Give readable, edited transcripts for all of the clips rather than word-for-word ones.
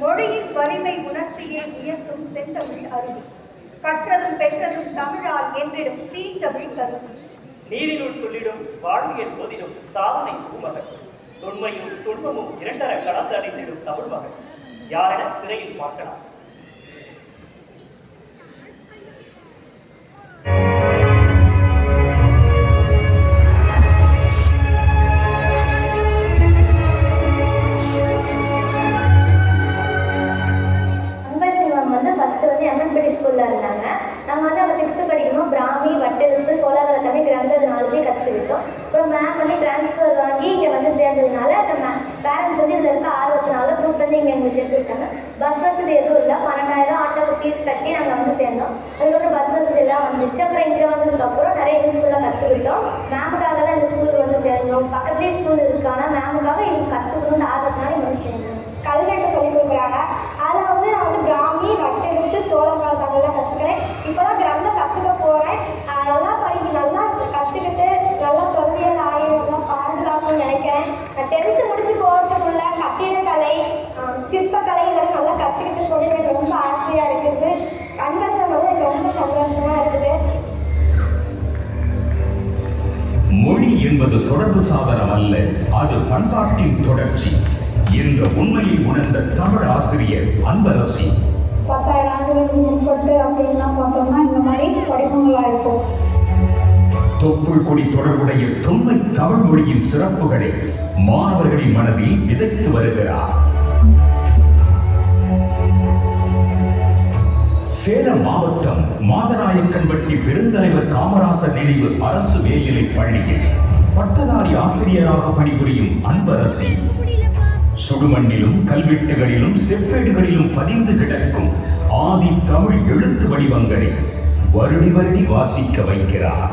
மொழியின் வலிமை உணர்த்தியே உயர்த்தும் செந்தமிழ் அருவி. கற்றதும் பெற்றதும் தமிழால் என்றிடும் தீந்தமிழ் கருவி. நீரினுள் சொல்லிடும் வாழ்வியல் போதிடும் சாதனை பூமகன். தொன்மையும் துன்பமும் இரண்டர கலந்து அறிந்திடும் தமிழ் மகன். யாரென திரையில் பார்க்கலாம். நாங்கள் அவங்க 6th படிக்கணும். பிராமி, வட்டெழுத்து, சோழாகர தமிழ், கிரந்தது 4 கற்றுக்கிட்டோம். அப்புறம் மேம் ட்ரான்ஸ்ஃபர் வாங்கி இங்கே சேர்ந்ததுனால நம்ம பேரண்ட்ஸ் இதில் இருக்க ஆர்வத்தினால குரூப் இங்கே சேர்த்துருக்காங்க. பஸ் வசதி எதுவும் இல்லை. 12,000 ஆட்டோக்கு ஃபீஸ் கட்டி நாங்கள் சேர்ந்தோம். அதுக்கப்புறம் பஸ் வசதி எல்லாம் வந்துச்சு. அப்புறம் இங்கே வந்ததுக்கப்புறம் நிறைய யூஸ்ஃபுல்லாக கற்றுக்கிட்டோம். மேமுக்காக தான் இந்த ஸ்கூல் சேர்ந்தோம். பக்கத்துலேயே ஸ்கூல் இருக்கு. ஆனால் மேமுக்காக எங்களுக்கு கற்றுக்கணும்னு ஆர்வத்தினால இங்கே சேர்ந்தோம். கல்வெட்டு சொல்லிக் கொடுக்குறாங்க. அதில் நான் பிராமி, வட்டெழுத்து, சோழகால தமிழ்லாம் கற்றுக்கிறேன். இப்போ தான் கிரந்தம் கற்றுக்க போகிறேன். நல்லா நல்லா கற்றுக்கிட்டு நல்லா தொல்லியல் ஆய்வுலாம் பாதுகாக்கணும்னு நினைக்கிறேன். நான் 10th முடிச்சு போகிறதுக்குள்ள கட்டிடக்கலை, சிற்பக்கலை இதெல்லாம் நல்லா கற்றுக்கிட்டு சொல்லி எனக்கு ரொம்ப ஆசையாக இருக்குது. கண்காட்சியம் எனக்கு ரொம்ப சந்தோஷமாக இருக்குது. மொழி என்பது தொடர்பு சாதனம் அல்ல, அது பண்பாட்டின் தொடர்ச்சி என்ற உண்மையை உணர்ந்த தமிழ் ஆசிரியர் அன்பரசி. 10,000 ஆண்டுகளுக்கு முன்பட்டு அப்படின்லாம் பார்த்தோம்னா இந்த மாதிரி படிப்புகளாக இருக்கும். தொப்புள் கொடி தொடர்புடைய தொன்மை தமிழ் மொழியின் சிறப்புகளை மாணவர்களின் மனதில் விதைத்து வருகிறார். சேலம் மாவட்டம் மாதநாயக்கன்பட்டி பெருந்தலைவர் காமராசர் நினைவு அரசு மேல்நிலை பள்ளியில் பட்டதாரி ஆசிரியராக பணிபுரியும் அன்பரசி சுடுமண்ணிலும் கல்வெட்டுகளிலும் செப்பேடுகளிலும் பதிந்து கிடக்கும் ஆதி தமிழ் எழுத்து வடிவங்களை வருடி வருடி வாசிக்க வைக்கிறார்.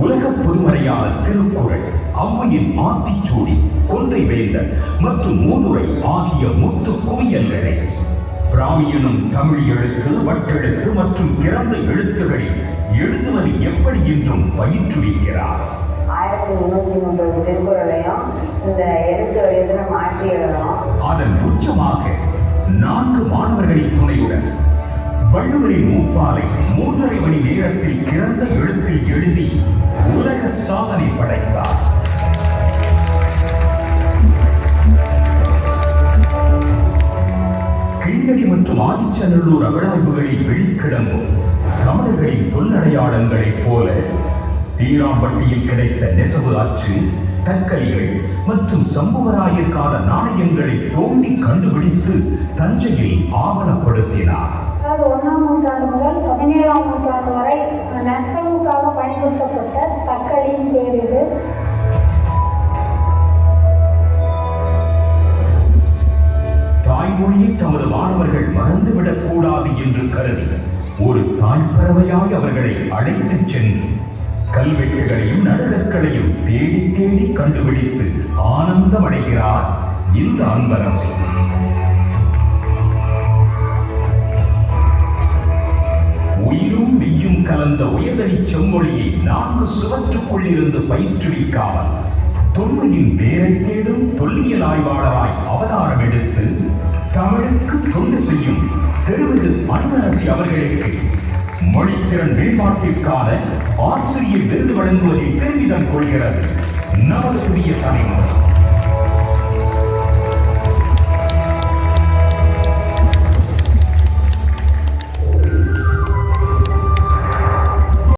உலக பொதுமறையான திருக்குறள், ஔவையின் ஆத்திச்சூடி, கொன்றை வேந்தர் மற்றும் மூதுரை ஆகிய முத்து குவியல்களை பிராமியனும் தமிழ் எழுத்து, வட்டெழுத்து மற்றும் கிரந்த எழுத்துகளில் எழுதுவது எப்படி என்றும் பயிற்றுவிக்கிறார். 1330 திருக்குறளையும் இந்த எழுத்து வடிவத்தில் மாற்றி எழுதணும். அதன் உச்சமாக 4 மாணவர்களின் துணையுடன் வள்ளுவரின் முப்பாலை 3.5 மணி நேரத்தில் கிரந்த எழுத்தில் எழுதி உலக சாதனை படைத்தார். கிழடி மற்றும் ஆதிச்சநல்லூர் அகழாய்வுகளில் வெளிக்கிடங்கும் தமிழர்களின் தொல்லடையாளங்களைப் போல தீராம்பட்டியில் கிடைத்த நெசவு அச்சு, தக்கலிகள் மற்றும் சம்புவராயர் கால நாணயங்களை தோண்டி கண்டுபிடித்து தஞ்சையில் ஆவணப்படுத்தினார். 1ஆம் நூற்றாண்டு முதல் 17ஆம் நூற்றாண்டு வரை நெசவுக்காக பயன்படுத்தப்பட்ட தக்கலின் பேர் இது. தாய்மொழியை தமது மாணவர்கள் மறந்துவிடக் கூடாது என்று கருதி ஒரு தாய்ப்பறவையாய் அவர்களை அழைத்துச் சென்று கல்வெட்டுகளையும் நடுகற்களையும் தேடி தேடி கண்டுபிடித்து ஆனந்தம் அடைகிறார் இந்த அன்பரசி. உயிரும் மெய்யும் கலந்த உயர்தனி செம்மொழியை 4 சுவற்றுக்குள் இருந்து பயிற்றுவிக்காமல் தொன்மையின் வேரை தேடும் தொல்லியல் ஆய்வாளராய் அவதாரம் எடுத்து தமிழுக்கு தொண்டு செய்யும் திருமிகு அன்பரசி அவர்களுக்கு மொழித்திறன் மேம்பாட்டிற்கான ஆசிரியர் விருது வழங்குவதில் பெருமிதம் கொள்கிறது நமது புதிய தலைமுறை.